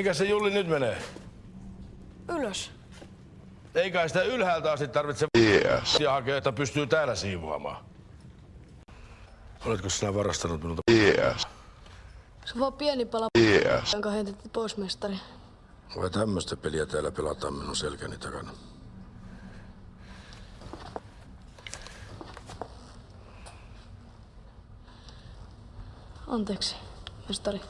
Mihinkä se Julli nyt menee? Ylös. Ei kai sitä ylhäältä asti tarvitse ja hakea, että pystyy täällä siivoamaan. Oletko sinä varastanut minulta? Se on vaan pieni pala, jonka heitettiin pois, mestari. Vai tämmöistä peliä täällä pelataan minun selkäni takana? Anteeksi, mestari.